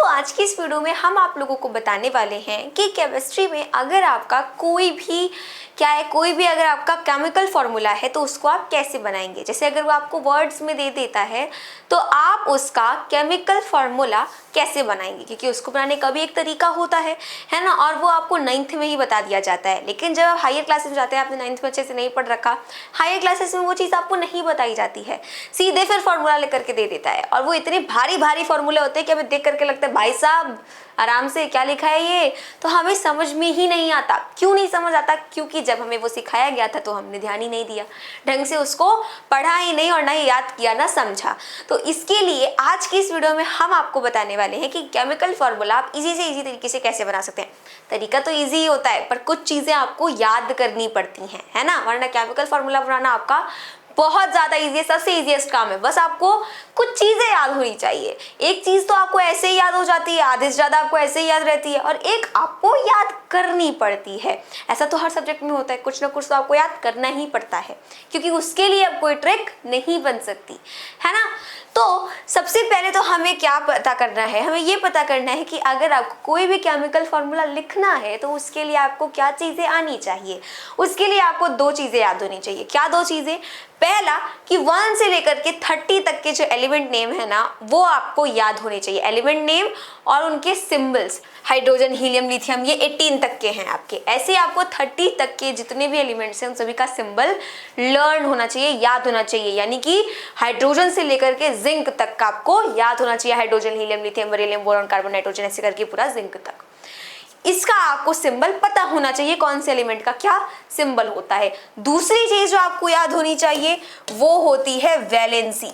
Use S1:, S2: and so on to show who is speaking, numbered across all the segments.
S1: दोस्तों आज की इस वीडियो में हम आप लोगों को बताने वाले हैं कि केमिस्ट्री में अगर आपका कोई भी अगर आपका केमिकल फॉर्मूला है तो उसको आप कैसे बनाएंगे। जैसे अगर वो आपको वर्ड्स में दे देता है तो आप उसका केमिकल फॉर्मूला कैसे बनाएंगे, क्योंकि उसको बनाने का भी एक तरीका होता है ना, और वो आपको 9th में ही बता दिया जाता है। लेकिन जब आप हायर क्लासेस में जाते हैं, आपने 9th में अच्छे से नहीं पढ़ रखा, हायर क्लासेस में वो चीज़ आपको नहीं बताई जाती है, सीधे फिर फॉर्मूला लेकर के दे देता है। और वो इतने भारी भारी फॉर्मूले होते हैं कि हमें देख करके लगता है भाई साहब आराम से क्या लिखा है ये, तो हमें समझ में ही नहीं आता। क्यों नहीं समझ आता? क्योंकि जब हमें वो सिखाया गया था तो हमने ध्यान ही नहीं दिया, ढंग से उसको पढ़ा ही नहीं और ना ही याद किया ना समझा। तो इसके लिए आज की इस वीडियो में हम आपको बताने वाले हैं कि केमिकल फॉर्मूला आप इजी से इजी तरीके से कैसे बना सकते हैं। तरीका तो इजी ही होता है, पर कुछ चीज़ें आपको याद करनी पड़ती हैं, है ना, वरना केमिकल फॉर्मूला बनाना आपका बहुत ज़्यादा इजी है, सबसे इजीएस्ट काम है। बस आपको कुछ चीज़ें याद होनी चाहिए। एक चीज़ तो आपको ऐसे ही याद हो जाती है, आधे से ज़्यादा आपको ऐसे ही याद रहती है, और एक आपको याद करनी पड़ती है। ऐसा तो हर सब्जेक्ट में होता है, कुछ ना कुछ तो आपको याद करना ही पड़ता है, क्योंकि उसके लिए अब कोई ट्रिक नहीं बन सकती, है ना। तो सबसे पहले तो हमें क्या पता करना है, हमें ये पता करना है कि अगर आपको कोई भी केमिकल फॉर्मूला लिखना है तो उसके लिए आपको क्या चीज़ें आनी चाहिए। उसके लिए आपको दो चीज़ें याद होनी चाहिए। क्या दो चीज़ें? पहला कि 1 से लेकर के 30 तक के जो एलिमेंट नेम है ना, वो आपको याद होने चाहिए। एलिमेंट नेम और उनके सिंबल्स, हाइड्रोजन, हीलियम, लिथियम, ये 18 तक के हैं आपके। ऐसे आपको 30 तक के जितने भी एलिमेंट्स हैं उन सभी का सिंबल लर्न होना चाहिए, याद होना चाहिए। यानी कि हाइड्रोजन से लेकर के जिंक तक का आपको याद होना चाहिए। Hydrogen, helium, lithium, beryllium, boron, carbon, nitrogen, ऐसे करके पूरा जिंक तक। इसका आपको सिंबल पता होना चाहिए, कौन से एलिमेंट का क्या सिंबल होता है। दूसरी चीज जो आपको याद होनी चाहिए वो होती है वैलेंसी।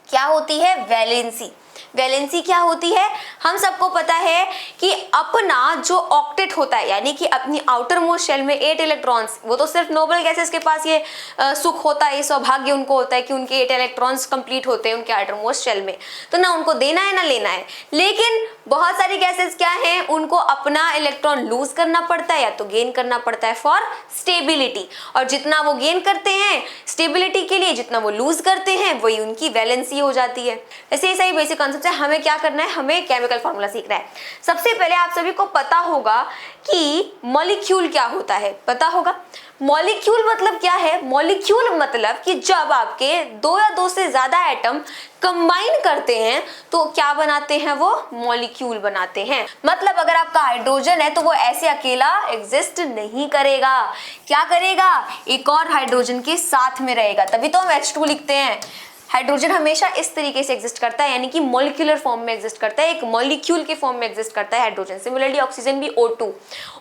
S1: क्या होती है? वैलेंसी। वैलेंसी क्या होती है? हम सबको पता है कि अपना जो ऑक्टेट होता है, यानी कि अपनी आउटर मोस्ट शेल में 8 इलेक्ट्रॉन्स, वो तो सिर्फ नोबल गैसेस के पास ये सुख होता है, ये सौभाग्य उनको होता है कि उनके 8 इलेक्ट्रॉन्स कंप्लीट होते हैं उनके आउटर मोस्ट शेल में, तो ना उनको देना है ना लेना है। लेकिन बहुत सारी गैसेस क्या हैं, उनको अपना इलेक्ट्रॉन लूज करना पड़ता है या तो गेन करना पड़ता है फॉर स्टेबिलिटी, और जितना वो गेन करते हैं स्टेबिलिटी के लिए, जितना वो लूज करते हैं वही उनकी वैलेंसी हो जाती है। ऐसे ही सही बेसिक कॉन्सेप्ट है। हमें क्या करना है, हमें केमिकल फॉर्मूला सीखना है। सबसे पहले आप सभी को पता होगा कि मॉलिक्यूल क्या होता है, पता होगा। मॉलिक्यूल मतलब क्या है? मॉलिक्यूल मतलब कि जब आपके दो या दो से ज्यादा एटम कंबाइन करते हैं तो क्या बनाते हैं, वो मॉलिक्यूल बनाते हैं। मतलब अगर आपका हाइड्रोजन है तो वो ऐसे अकेला एग्जिस्ट नहीं करेगा, क्या करेगा, एक और हाइड्रोजन के साथ में रहेगा, तभी तो हम H2 लिखते हैं। हाइड्रोजन हमेशा इस तरीके से एग्जिस्ट करता है, यानी कि मॉलिक्यूलर फॉर्म में एग्जिस्ट करता है, एक मॉलिक्यूल के फॉर्म में एग्जिस्ट करता है हाइड्रोजन। सिमिलरली ऑक्सीजन भी O2,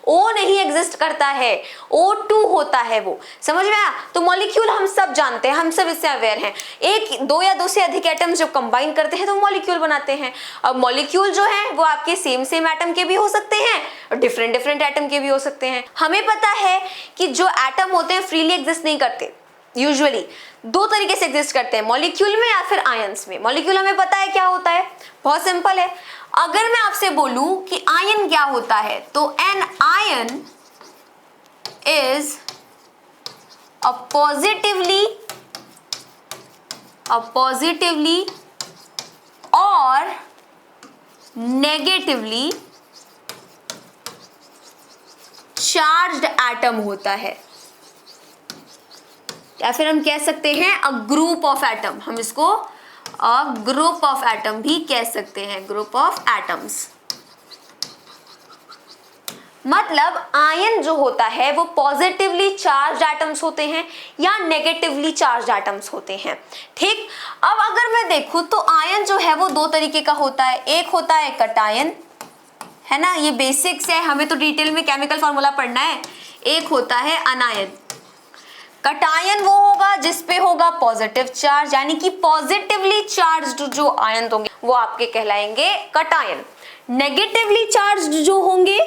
S1: O नहीं एग्जिस्ट करता है, O2 होता है वो, समझ में आया। तो मॉलिक्यूल हम सब जानते हैं, हम सब इससे अवेयर हैं। एक दो या दो से अधिक एटम जब कंबाइन करते हैं तो मॉलिक्यूल बनाते हैं। अब मॉलिक्यूल जो है वो आपके सेम एटम के भी हो सकते हैं और डिफरेंट एटम के भी हो सकते हैं। हमें पता है कि जो एटम होते हैं फ्रीली एग्जिस्ट नहीं करते, यूजुअली दो तरीके से एग्जिस्ट करते हैं, मॉलिक्यूल में या फिर आयंस में। मॉलिक्यूल हमें पता है क्या होता है, बहुत सिंपल है। अगर मैं आपसे बोलूं कि आयन क्या होता है, तो an ion is a positively और नेगेटिवली चार्ज्ड एटम होता है, या फिर हम कह सकते हैं अ ग्रुप ऑफ एटम। हम इसको अ ग्रुप ऑफ एटम भी कह सकते हैं, ग्रुप ऑफ एटम्स। मतलब आयन जो होता है वो पॉजिटिवली चार्ज एटम्स होते हैं या नेगेटिवली चार्ज एटम्स होते हैं, ठीक। अब अगर मैं देखूं तो आयन जो है वो दो तरीके का होता है। एक होता है कटायन, है ना, ये बेसिक्स है, हमें तो डिटेल में केमिकल फॉर्मूला पढ़ना है। एक होता है अनायन। कटायन वो होगा जिसपे होगा पॉजिटिव चार्ज, यानी कि पॉजिटिवली चार्ज्ड जो आयन होंगे वो आपके कहलाएंगे कटायन। नेगेटिवली चार्ज्ड जो होंगे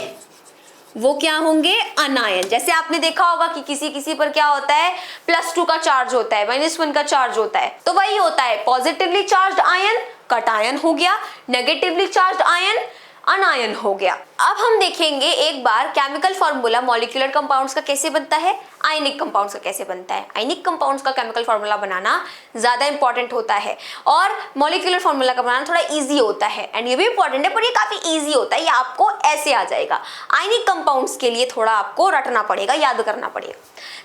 S1: वो क्या होंगे, अनायन। जैसे आपने देखा होगा कि किसी पर क्या होता है, +2 का चार्ज होता है, -1 का चार्ज होता है, तो वही होता है पॉजिटिवली चार्ज्ड आयन कटायन हो गया, नेगेटिवली चार्ज्ड आयन अनायन हो गया। अब हम देखेंगे एक बार केमिकल फॉर्मूला मॉलिक्यूलर कंपाउंड्स का कैसे बनता है, आयनिक कंपाउंड्स का कैसे बनता है। आयनिक कंपाउंड्स का केमिकल फॉर्मूला बनाना ज्यादा इंपॉर्टेंट होता है और मॉलिक्यूलर फॉर्मूला का बनाना थोड़ा इजी होता है। एंड ये भी इंपॉर्टेंट है पर ये काफी इजी होता है, ये आपको ऐसे आ जाएगा। आयनिक कंपाउंड्स के लिए थोड़ा आपको रटना पड़ेगा, याद करना पड़ेगा।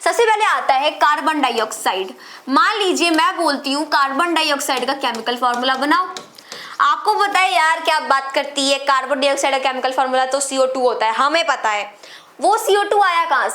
S1: सबसे पहले आता है कार्बन डाइऑक्साइड। मान लीजिए मैं बोलती हूँ कार्बन डाइऑक्साइड का केमिकल फॉर्मूला बनाओ। आपको पता है यार क्या बात करती है, कार्बन डाइऑक्साइड का केमिकल फॉर्मूला तो CO2 होता है, हमें पता है। वो CO2 आया कहाँ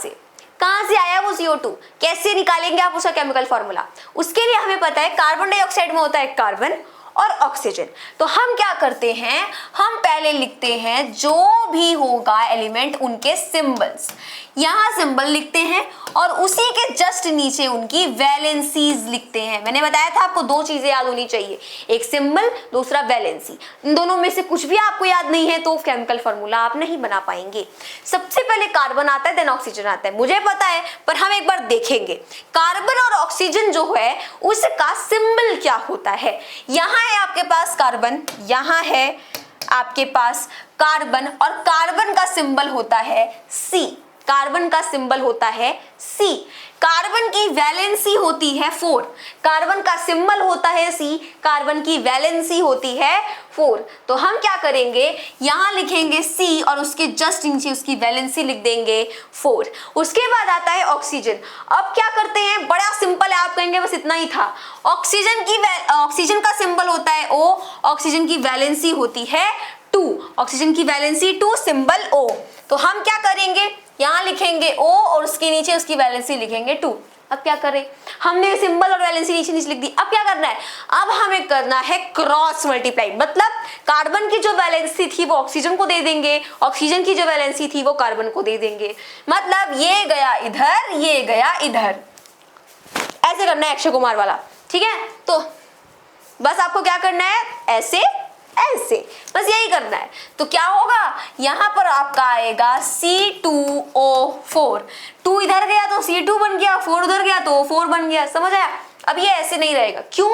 S1: से आया वो CO2, कैसे निकालेंगे आप उसका केमिकल फॉर्मूला? उसके लिए हमें पता है कार्बन डाइऑक्साइड में होता है कार्बन और ऑक्सीजन। तो हम क्या करते हैं, हम पहले लिखते हैं जो भी होगा एलिमेंट उनके सिंबल्स, यहां सिंबल लिखते हैं और उसी के जस्ट नीचे उनकी वैलेंसीज लिखते हैं। मैंने बताया था आपको दो चीजें याद होनी चाहिए, एक सिंबल, दूसरा वैलेंसी। इन दोनों में से कुछ भी आपको याद नहीं है तो केमिकल फॉर्मूला आप नहीं बना पाएंगे। सबसे पहले कार्बन आता है, देन ऑक्सीजन आता है, मुझे पता है, पर हम एक बार देखेंगे कार्बन और ऑक्सीजन जो है उसका सिंबल क्या होता है। यहाँ है आपके पास कार्बन, यहाँ है आपके पास कार्बन और कार्बन का सिंबल होता है C। कार्बन का सिंबल होता है C। कार्बन की वैलेंसी होती है 4, कार्बन का सिंबल होता है C, कार्बन की वैलेंसी होती है 4। तो हम क्या करेंगे, यहां लिखेंगे C और उसके जस्ट नीचे उसकी वैलेंसी लिख देंगे 4। उसके बाद आता है ऑक्सीजन। अब क्या करते हैं, बड़ा सिंपल है, आप कहेंगे बस इतना ही था। ऑक्सीजन का सिंबल होता है O, ऑक्सीजन की वैलेंसी होती है 2, ऑक्सीजन की वैलेंसी 2, सिंबल O। तो हम क्या करेंगे, यहां लिखेंगे O और उसके नीचे उसकी वैलेंसी लिखेंगे 2। अब क्या करें, हमने सिंबल और वैलेंसी नीचे नीचे लिख दी। अब क्या करना है, अब हमें करना है क्रॉस मल्टीप्लाई, मतलब कार्बन की जो वैलेंसी थी वो ऑक्सीजन को दे देंगे, ऑक्सीजन की जो वैलेंसी थी वो कार्बन को दे देंगे। मतलब ये गया इधर, ये गया इधर, ऐसे करना है अक्षय कुमार वाला, ठीक है। तो बस आपको क्या करना है, ऐसे ऐसे, बस यही करना है। तो क्या होगा, यहां पर आपका आएगा C2O4, 2 इधर गया तो C2 बन गया, 4 उधर गया तो O4 बन गया, समझ आया। अब ये ऐसे नहीं रहेगा, क्यों,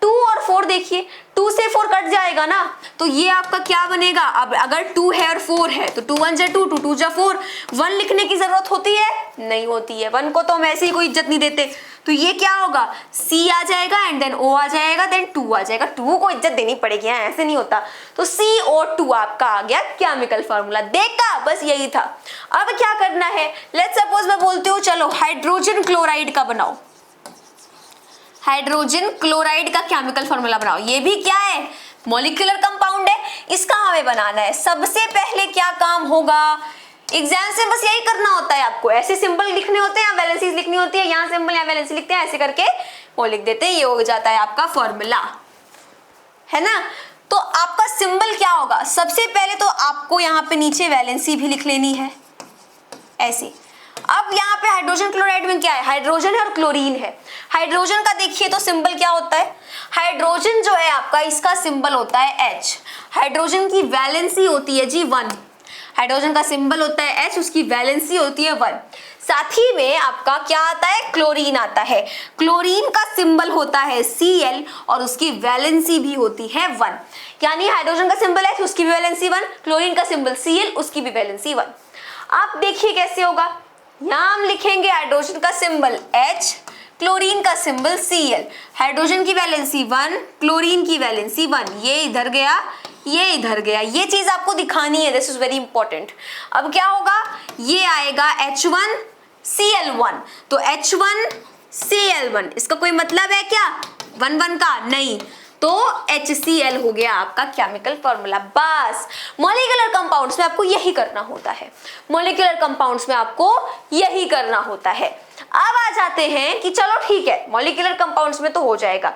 S1: 2 और 4 देखिए, 2 से 4 कट जाएगा ना, तो ये आपका क्या बनेगा। अब अगर 2 है और 4 है तो 2 1 जा 2, 2 2 जा 4, 1 लिखने की जरूरत होती है, नहीं होती है, 1 को तो हम ऐसे ही कोई इज्जत नहीं देते। तो ये क्या होगा, C आ जाएगा एंड देन O आ जाएगा, देन 2 आ जाएगा, 2 को इज्जत देनी पड़ेगी, ऐसे नहीं होता। तो CO2 आपका आ गया केमिकल फॉर्मूला, देखा, बस यही था। अब क्या करना है, लेट्स सपोज मैं बोलती हूँ चलो हाइड्रोजन क्लोराइड का बनाओ, हाइड्रोजन क्लोराइड का केमिकल फॉर्मूला बनाओ। ये भी क्या है, मॉलिक्यूलर कंपाउंड है, इसका हमें बनाना है। सबसे पहले क्या काम होगा, एग्जाम से बस यही करना होता है आपको, ऐसे सिंबल लिखने होते हैं, वैलेंसीज लिखनी होती है, यहाँ सिंबल यहाँ वैलेंसी लिखते हैं, ऐसे करके वो लिख देते हैं, ये हो जाता है आपका फॉर्मूला, है ना। तो आपका सिंबल क्या होगा, सबसे पहले तो आपको यहाँ पे नीचे वैलेंसी भी लिख लेनी है ऐसे। अब यहाँ पे हाइड्रोजन क्लोराइड में क्या है, हाइड्रोजन है और क्लोरीन है। हाइड्रोजन का देखिए तो सिंबल क्या होता है, हाइड्रोजन जो है आपका, इसका सिंबल होता है H, हाइड्रोजन की वैलेंसी होती है जी 1, हाइड्रोजन का सिंबल होता है H, उसकी वैलेंसी होती है 1। साथ ही में आपका क्या आता है, क्लोरीन आता है, क्लोरीन का सिंबल होता है Cl और उसकी वैलेंसी भी होती है 1। यानी हाइड्रोजन का सिंबल H, उसकी भी वैलेंसी 1, क्लोरीन का सिंबल Cl, उसकी भी वैलेंसी 1। आप देखिए कैसे होगा, यहाँ हम लिखेंगे हाइड्रोजन का सिंबल H, क्लोरीन का सिंबल Cl, हाइड्रोजन की वैलेंसी 1, क्लोरीन की वैलेंसी 1, ये इधर गया, ये इधर गया, ये चीज आपको दिखानी है, दिस इज वेरी इंपॉर्टेंट। अब क्या होगा, ये आएगा H1Cl1, तो H1Cl1, इसका कोई मतलब है क्या 1 1 का, नहीं, तो HCl हो गया आपका केमिकल फॉर्मूला। बस मॉलिक्यूलर कंपाउंड्स में आपको यही करना होता है, मॉलिक्यूलर कंपाउंड्स में आपको यही करना होता है। अब आ जाते हैं कि चलो ठीक है, मॉलिक्यूलर कंपाउंड्स में तो हो जाएगा,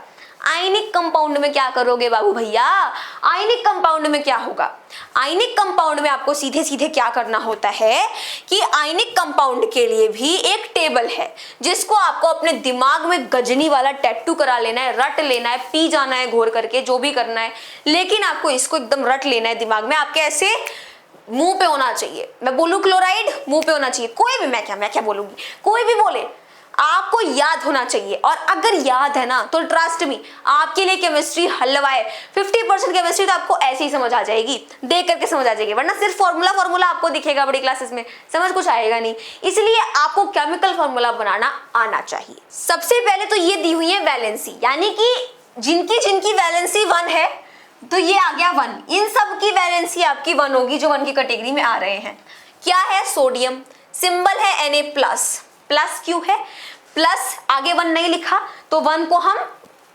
S1: आयनिक कंपाउंड में क्या करोगे बाबू भैया, आयनिक कंपाउंड में क्या होगा, आयनिक कंपाउंड में आपको सीधे सीधे क्या करना होता है कि आयनिक कंपाउंड के लिए भी एक टेबल है, जिसको आपको अपने दिमाग में गजनी वाला टैटू करा लेना है, रट लेना है, पी जाना है घोर करके, जो भी करना है, लेकिन आपको इसको एकदम रट लेना है दिमाग में, आपके ऐसे मुंह पे होना चाहिए। मैं बोलूं क्लोराइड, मुंह पे होना चाहिए, कोई भी, मैं क्या बोलूंगी, कोई भी बोले, आपको याद होना चाहिए, और अगर याद है ना तो ट्रस्ट मी आपके लिए केमिस्ट्री हलवा है। 50% केमिस्ट्री तो आपको ऐसे ही समझ आ जाएगी, देख करके समझ आ जाएगी, वरना सिर्फ फॉर्मूला आपको दिखेगा बड़ी क्लासेस में, समझ कुछ आएगा नहीं। इसलिए आपको केमिकल फॉर्मूला बनाना आना चाहिए। सबसे पहले तो ये दी हुई है वैलेंसी, यानी कि जिनकी वैलेंसी 1 है तो ये आ गया 1, इन सब की वैलेंसी आपकी 1 होगी जो 1 की कैटेगरी में आ रहे हैं। क्या है? सोडियम, सिंबल है Na+, प्लस क्यों है? प्लस आगे 1 नहीं लिखा तो 1 को हम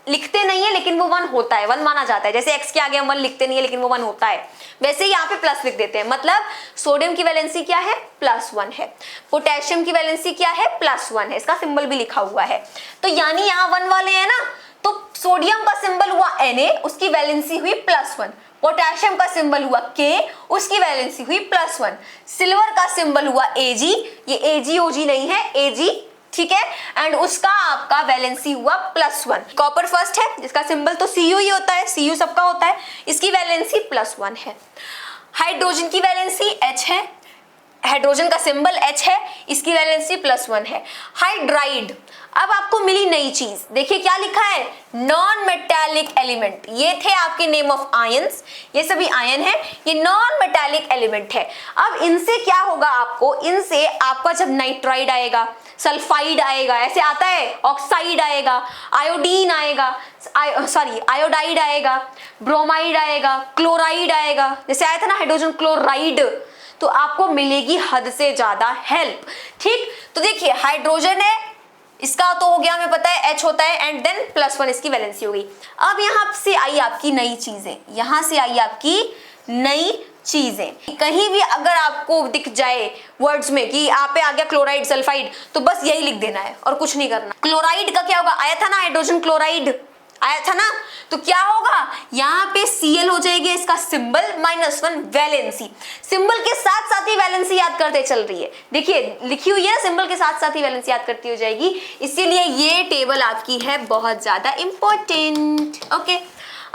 S1: लिखते नहीं है लेकिन वो 1 होता है, 1 माना जाता है। जैसे x के आगे हम 1 लिखते नहीं है लेकिन वो 1 होता है, वैसे ही यहाँ पे प्लस लिख देते हैं। मतलब सोडियम की वैलेंसी क्या है? +1 है। पोटेशियम की वैलेंसी क्या है? +1 है, इसका सिंबल भी लिखा हुआ है। तो यानी यहाँ 1 वाले हैं ना, तो सोडियम का सिंबल हुआ Na, उसकी वैलेंसी हुई +1। पोटेशियम का सिंबल हुआ K, उसकी वैलेंसी हुई +1। सिल्वर का सिंबल हुआ Ag, ये Ag नहीं है, Ag, ठीक है, एंड उसका आपका वैलेंसी हुआ +1। कॉपर फर्स्ट है जिसका सिंबल तो Cu ही होता है, Cu सबका होता है, इसकी वैलेंसी +1 है। हाइड्रोजन की वैलेंसी H है, हाइड्रोजन का सिंबल H है, इसकी वैलेंसी +1 है। हाइड्राइड, अब आपको मिली नई चीज, देखिए क्या लिखा है? Non metallic element. ये थे आपके नेम ऑफ आयंस, ये सभी आयन है, ये नॉन मेटालिक एलिमेंट है। अब इनसे क्या होगा आपको? इनसे आपका जब नाइट्राइड आएगा, सल्फाइड आएगा, ऐसे आता है, ऑक्साइड आएगा, आयोडीन आएगा, आयोडाइड आएगा, ब्रोमाइड आएगा, क्लोराइड आएगा, जैसे आया था ना हाइड्रोजन क्लोराइड, तो आपको मिलेगी हद से ज्यादा हेल्प। ठीक, तो देखिए हाइड्रोजन है, इसका तो हो गया, हमें पता है H होता है, एंड देन +1 इसकी वैलेंसी हो गई। अब यहाँ से आई आपकी नई चीजें, यहाँ से आई आपकी नई चीजें। कहीं भी अगर आपको दिख जाए वर्ड्स में कि आप पे आ गया क्लोराइड सल्फाइड, तो बस यही लिख देना है और कुछ नहीं करना। क्लोराइड का क्या होगा? आया था ना हाइड्रोजन क्लोराइड, आया था ना, तो क्या होगा? यहाँ पे Cl हो जाएगी, इसका सिंबल -1 वैलेंसी। सिंबल के साथ साथ ही वैलेंसी याद करते चल रही है, देखिए लिखी हुई है, सिंबल के साथ साथ ही वैलेंसी याद करती हो जाएगी, इसीलिए ये टेबल आपकी है बहुत ज्यादा इंपॉर्टेंट। ओके,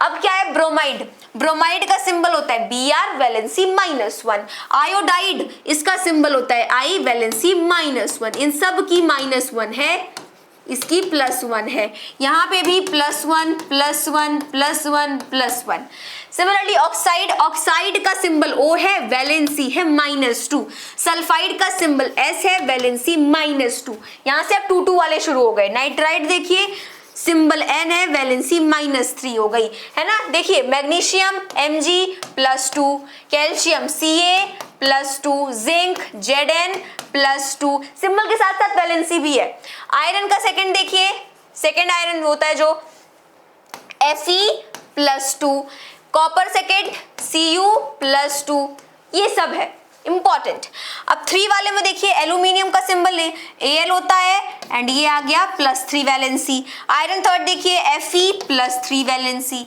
S1: अब क्या है? ब्रोमाइड, ब्रोमाइड का सिंबल होता है Br, वैलेंसी -1। आयोडाइड, इसका सिंबल होता है I, वैलेंसी -1। इन सब की -1 है, इसकी +1 है, यहाँ पे भी +1 +1 +1 +1। सिमिलरली ऑक्साइड, ऑक्साइड का सिंबल O है, वैलेंसी है -2। सल्फाइड का सिंबल S है, वैलेंसी -2। यहाँ से अब 2 वाले शुरू हो गए। नाइट्राइड देखिए सिंबल N है, वैलेंसी -3 हो गई, है ना। देखिए magnesium Mg +2, calcium Ca +2, zinc Zn +2, symbol के साथ साथ वैलेंसी भी है। आयरन का सेकंड देखिए, सेकंड आयरन होता है जो Fe +2, कॉपर सेकंड Cu +2, ये सब है इंपॉर्टेंट। अब 3 वाले में देखिए एल्यूमिनियम का सिंबल है Al होता है, एंड ये आ गया +3 वैलेंसी। आयरन थर्ड देखिए Fe +3 वैलेंसी।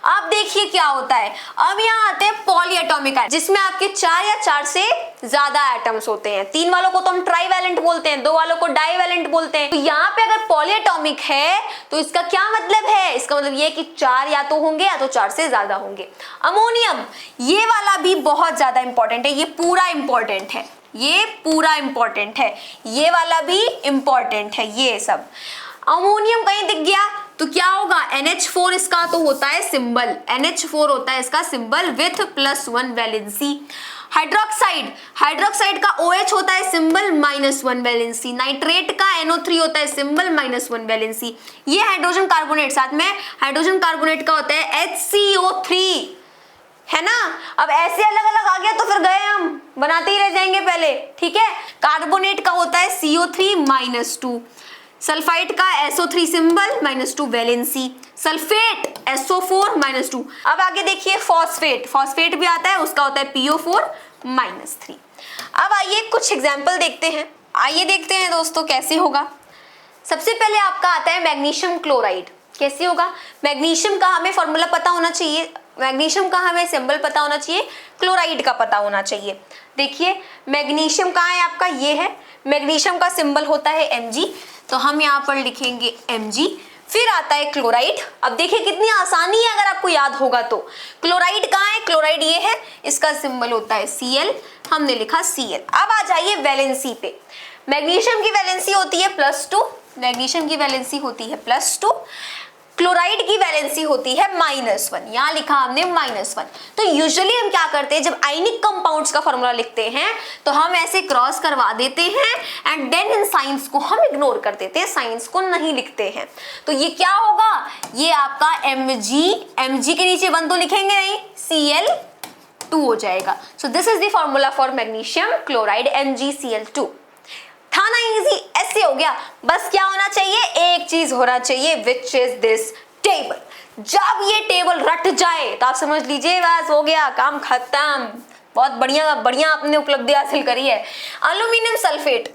S1: अब देखिए क्या होता है, अब यहाँ आते हैं पॉलीएटॉमिक आयन, जिसमें आपके 4 या 4 से ज्यादा एटम्स होते हैं। 3 वालों को तो हम ट्राईवैलेंट बोलते हैं, 2 वालों को डाईवैलेंट बोलते हैं। तो यहाँ पे अगर पॉलीएटॉमिक है तो इसका क्या मतलब है? इसका मतलब ये कि 4 या तो होंगे या तो 4 से ज्यादा होंगे। अमोनियम, ये वाला भी बहुत ज्यादा इंपॉर्टेंट है, ये पूरा इंपॉर्टेंट है, ये पूरा इंपॉर्टेंट है, ये वाला भी इंपॉर्टेंट है। ये सब अमोनियम कहीं दिख गया तो क्या होगा? NH4 इसका तो होता है सिंबल, NH4 होता है इसका symbol with +1 valency. Hydroxide, hydroxide का OH होता है सिंबल -1 वैलेंसी। नाइट्रेट का NO3 होता है सिंबल -1 वैलेंसी। ये हाइड्रोजन कार्बोनेट, साथ में हाइड्रोजन कार्बोनेट का होता है HCO3, है ना। अब ऐसे अलग अलग आ गया तो फिर गए, हम बनाते ही रह जाएंगे पहले, ठीक है। कार्बोनेट का होता है CO3 -2, सल्फाइड का SO3 symbol -2 valency, sulphate SO4 -2। अब आगे देखिए फॉस्फेट, फॉस्फेट भी आता है, उसका होता है PO4 -3। अब आइए कुछ एग्जाम्पल देखते हैं, आइए देखते हैं दोस्तों कैसे होगा। सबसे पहले आपका आता है मैग्नीशियम क्लोराइड। कैसे होगा? मैग्नीशियम का हमें फॉर्मूला पता होना चाहिए, मैग्नीशियम का हमें सिंबल पता होना चाहिए, क्लोराइड का पता होना चाहिए। देखिए मैग्नीशियम कहाँ है आपका? ये है, मैग्नीशियम का सिंबल होता है Mg, तो हम यहाँ पर लिखेंगे Mg। फिर आता है क्लोराइड। अब देखिए कितनी आसानी है अगर आपको याद होगा तो। क्लोराइड कहाँ है? क्लोराइड ये है, इसका सिंबल होता है Cl, हमने लिखा Cl। अब आ जाइए वैलेंसी पे। मैग्नीशियम की वैलेंसी होती है +2, मैग्नीशियम की वैलेंसी होती है +2, क्लोराइड की वैलेंसी होती है -1, यहां लिखा हमने -1। तो यूजुअली हम क्या करते हैं, जब आयनिक कंपाउंड्स का फॉर्मूला लिखते हैं तो हम ऐसे क्रॉस करवा देते हैं एंड देन इन साइंस को हम इग्नोर कर देते हैं, साइंस को नहीं लिखते हैं। तो ये क्या होगा, ये आपका Mg के नीचे 1 तो लिखेंगे नहीं, Cl2 हो जाएगा। So this is the formula for magnesium chloride MgCl2। था ना इजी, ऐसे हो गया। बस क्या होना चाहिए, एक चीज होना चाहिए, विच इज दिस टेबल। जब ये टेबल रट जाए तो आप समझ लीजिए बस हो गया, काम खत्म। बहुत बढ़िया बढ़िया आपने उपलब्धि हासिल करी है। एल्यूमिनियम सल्फेट,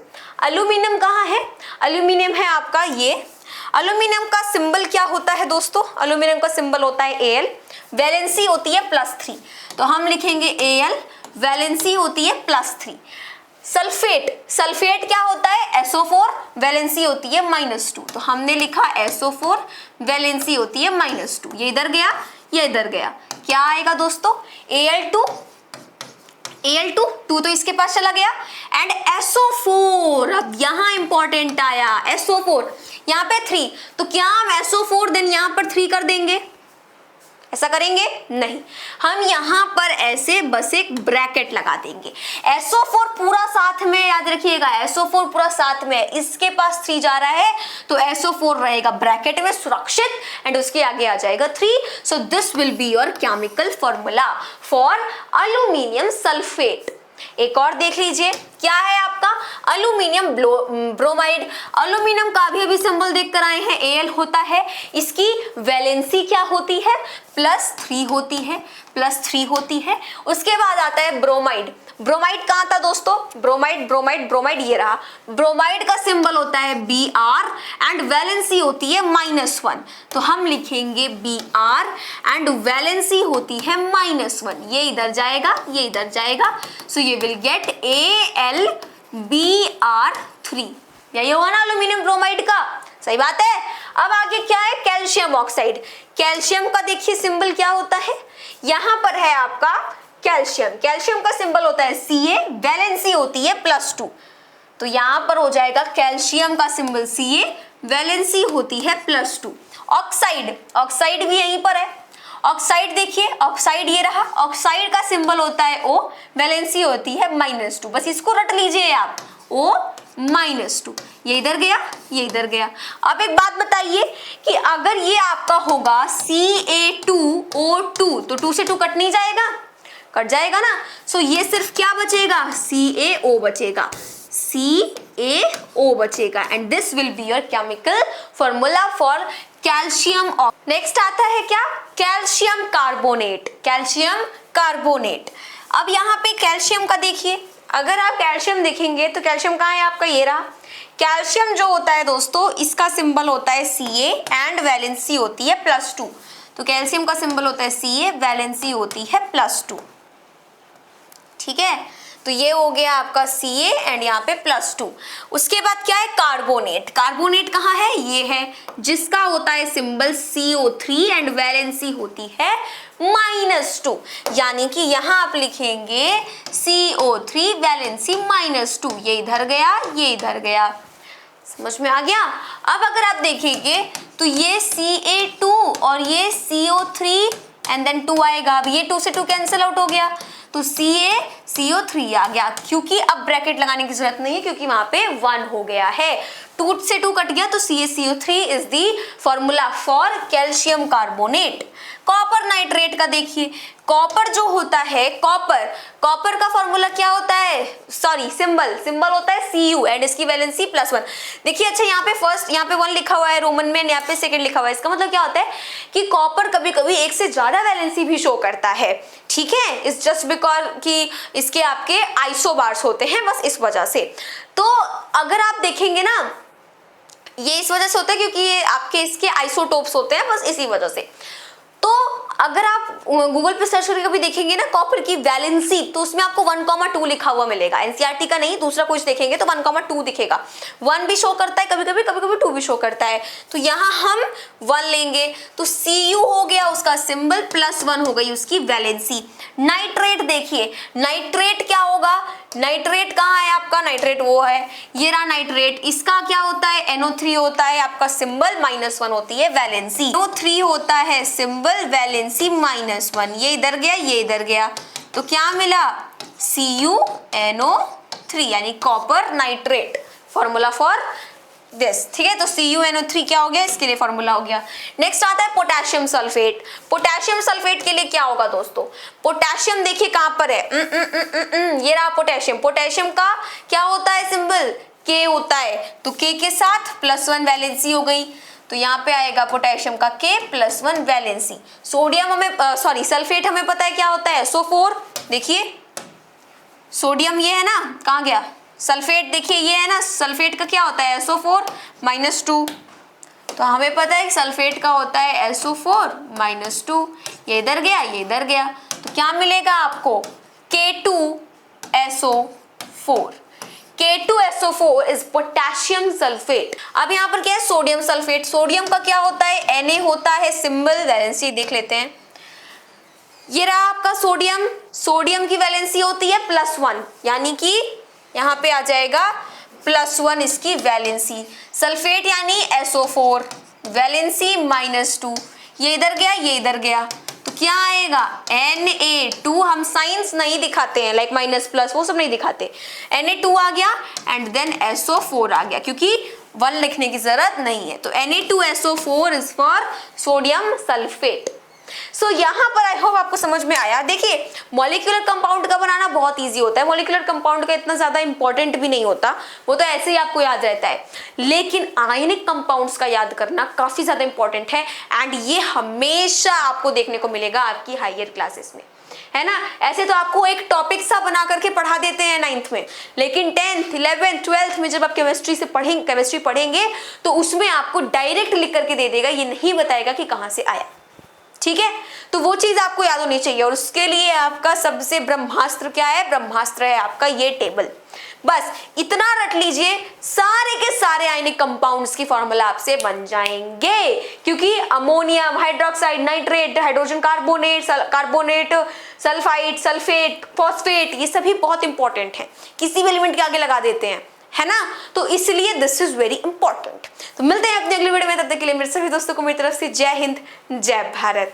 S1: एल्यूमिनियम कहाँ है, एल्यूमिनियम है आपका ये। एल्यूमिनियम का सिंबल क्या होता है दोस्तों, एल्यूमिनियम का सिंबल होता है Al, वैलेंसी होती है +3, तो हम लिखेंगे Al, वैलेंसी होती है +3। सल्फेट, सल्फेट क्या होता है, SO4, वैलेंसी होती है -2, तो हमने लिखा SO4, वैलेंसी होती है -2। ये इधर गया, ये इधर गया, क्या आएगा दोस्तों, Al2, 2 तो इसके पास चला गया, एंड SO4, अब यहां इंपॉर्टेंट आया SO4, यहाँ पे 3, तो क्या हम SO4 देन यहाँ पर 3 कर देंगे, ऐसा करेंगे नहीं, हम यहां पर ऐसे बस एक ब्रैकेट लगा देंगे। SO4 पूरा साथ में, याद रखिएगा SO4 पूरा साथ में, इसके पास 3 जा रहा है तो SO4 रहेगा ब्रैकेट में सुरक्षित एंड उसके आगे आ जाएगा 3। So this will be your chemical formula for aluminium sulphate. एक और देख लीजिए, क्या है आपका एल्यूमिनियम ब्रोमाइड। एल्यूमिनियम का भी अभी सिंबल देख कर आए हैं, Al होता है, इसकी वैलेंसी क्या होती है, +3 होती है, +3 होती है। उसके बाद आता है ब्रोमाइड। ब्रोमाइड कहाँ था दोस्तों, ब्रोमाइड ब्रोमाइड ब्रोमाइड ये रहा, ब्रोमाइड का सिंबल होता है Br एंड वैलेंसी होती है -1, तो हम लिखेंगे Br एंड वैलेंसी होती है -1, ये इधर जाएगा, ये इधर जाएगा, सो ये विल गेट AlBr3। यही होगा ना एल्यूमिनियम ब्रोमाइड का, सही बात है। अब आगे क्या है, कैल्शियम ऑक्साइड। कैल्शियम का देखिए सिंबल क्या होता है, यहां पर है आपका कैल्शियम, कैल्शियम का सिंबल होता है Ca, वैलेंसी होती है +2, तो यहां पर हो जाएगा कैल्शियम का सिंबल Ca, वैलेंसी होती है +2। ऑक्साइड, ऑक्साइड भी यहीं पर है, ऑक्साइड देखिए, ऑक्साइड ये रहा, ऑक्साइड का सिंबल होता है O, वैलेंसी होती है -2, बस इसको रट लीजिए आप, O -2, ये इधर गया, ये इधर गया। अब एक बात बताइए कि अगर ये आपका होगा Ca2O2, तो 2 से 2 कट नहीं जाएगा, कट जाएगा ना, सो ये सिर्फ क्या बचेगा, CaO बचेगा, CaO बचेगा, and this will be your chemical formula for calcium. Next आता है क्या, कैल्शियम कार्बोनेट, कैल्शियम कार्बोनेट। अब यहाँ पे कैल्शियम का देखिए, अगर आप कैल्शियम देखेंगे तो कैल्शियम कहाँ है आपका, ये रहा। कैल्शियम जो होता है दोस्तों, इसका सिंबल होता है Ca एंड वैलेंसी होती है +2, तो कैल्शियम का सिंबल होता है Ca, वैलेंसी होती है +2, ठीक है। तो ये हो गया आपका Ca एंड यहाँ पे +2। उसके बाद क्या है, कार्बोनेट। कार्बोनेट कहाँ है, ये है, जिसका होता है सिंबल CO3 एंड वैलेंसी होती है -2, यानी कि यहाँ आप लिखेंगे CO3 वैलेंसी -2, ये इधर गया, ये इधर गया, समझ में आ गया। अब अगर आप देखेंगे तो ये Ca2 और ये CO3 एंड देन 2 आएगा, अब ये 2 से 2 कैंसिल आउट हो गया, तो CaCO3 आ गया, क्योंकि अब ब्रैकेट लगाने की जरूरत नहीं है क्योंकि वहां पे 1 हो गया है, 2 से 2 कट गया, तो CaCO3 is the formula for calcium carbonate. Copper nitrate का देखिए, कॉपर जो होता है, कॉपर का फॉर्मूला क्या होता है, सॉरी सिंबल होता है Cu एंड इसकी वैलेंसी +1। देखिए अच्छा, यहाँ पे फर्स्ट, यहाँ पे 1 लिखा हुआ है रोमन में, यहाँ पे सेकंड लिखा हुआ है, इसका मतलब क्या होता है कि कॉपर कभी कभी एक से ज्यादा वैलेंसी भी शो करता है, ठीक है, इट्स जस्ट बिकॉज कि इसके आपके आइसोबार्स होते हैं, बस इस वजह से। तो अगर आप देखेंगे ना, ये इस वजह से होता है क्योंकि ये आपके इसके आइसोटोप्स होते हैं, बस इसी वजह से। तो अगर आप गूगल पे सर्च करके कभी देखेंगे ना कॉपर की वैलेंसी, तो उसमें आपको 1,2 लिखा हुआ मिलेगा। एनसीईआरटी का नहीं, दूसरा कुछ देखेंगे तो 1,2 दिखेगा। 1 भी शो करता है कभी कभी, कभी कभी 2 भी शो करता है। तो यहाँ हम 1 लेंगे, तो Cu हो गया उसका सिंबल, +1 हो गई उसकी वैलेंसी। नाइट्रेट देखिए, नाइट्रेट क्या होगा, नाइट्रेट कहाँ है आपका, नाइट्रेट वो है, ये रहा नाइट्रेट। इसका क्या होता है, NO3 होता है, आपका सिंबल -1 होती है वैलेंसी। NO3 होता है सिंबल, वैलेंसी -1। ये इधर गया, ये इधर गया, तो क्या मिला, CuNO3 यानी copper nitrate, formula for this. ठीक है, तो CuNO3 क्या हो गया, इसके लिए फॉर्मूला हो गया। नेक्स्ट आता है पोटेशियम सल्फेट। पोटेशियम सल्फेट के लिए क्या होगा दोस्तों, पोटेशियम देखिए कहां पर है, ये रहा पोटेशियम। पोटेशियम का क्या होता है सिंबल, K होता है, तो K के साथ +1 वैलेंसी हो गई, तो यहाँ पे आएगा पोटेशियम का K +1 वैलेंसी। सोडियम हमें सॉरी सल्फेट हमें पता है क्या होता है, SO4। देखिए सोडियम ये है ना, कहाँ गया, सल्फेट देखिए ये है ना, सल्फेट का क्या होता है, SO4 -2। तो हमें पता है सल्फेट का होता है SO4 -2। ये इधर गया, ये इधर गया, तो क्या मिलेगा आपको, K2SO4। K2SO4 is potassium sulphate. अब यहाँ पर क्या है, सोडियम सल्फेट। सोडियम का क्या होता है, Na होता है सिंबल, वैलेंसी देख लेते हैं। ये रहा आपका सोडियम, सोडियम की वैलेंसी होती है +1, यानी कि यहाँ पे आ जाएगा +1 इसकी वैलेंसी। सल्फेट यानी SO4, वैलेंसी -2। ये इधर गया, ये इधर गया, तो क्या आएगा, Na2। हम साइंस नहीं दिखाते हैं, लाइक माइनस प्लस वो सब नहीं दिखाते। Na2 आ गया एंड देन SO4 आ गया, क्योंकि 1 लिखने की जरूरत नहीं है। तो Na2SO4 is for sodium sulphate. So यहाँ पर आई होप आपको समझ में आया। देखिए मॉलिक्यूलर कंपाउंड का बनाना बहुत इजी होता है, मॉलिक्यूलर कंपाउंड का इतना ज्यादा इंपॉर्टेंट भी नहीं होता, वो तो ऐसे ही आपको याद रहता है। लेकिन आयनिक कंपाउंड्स का याद करना काफी ज्यादा इंपॉर्टेंट है, एंड ये हमेशा आपको देखने को मिलेगा आपकी हायर क्लासेस में, है ना। ऐसे तो आपको एक टॉपिक सा बना करके पढ़ा देते हैं 9th में, लेकिन 10th, 11th, 12th में जब आप केमिस्ट्री पढ़ेंगे तो उसमें आपको डायरेक्ट लिख करके दे देगा, ये नहीं बताएगा कि कहाँ से आया। ठीक है, तो वो चीज आपको याद होनी चाहिए, और उसके लिए आपका सबसे ब्रह्मास्त्र क्या है, ब्रह्मास्त्र है आपका ये टेबल। बस इतना रट लीजिए, सारे के सारे आयनिक कंपाउंड्स की फॉर्मूला आपसे बन जाएंगे, क्योंकि ammonium, hydroxide, nitrate, hydrogen carbonate, sulphide, sulphate, phosphate, ये सभी बहुत इंपॉर्टेंट है, किसी भी एलिमेंट के आगे लगा देते हैं, है ना। तो इसलिए दिस इज वेरी इंपॉर्टेंट। तो मिलते हैं अपने अगली वीडियो में, तब तक के लिए मेरे सभी दोस्तों को मेरी तरफ से जय हिंद, जय भारत।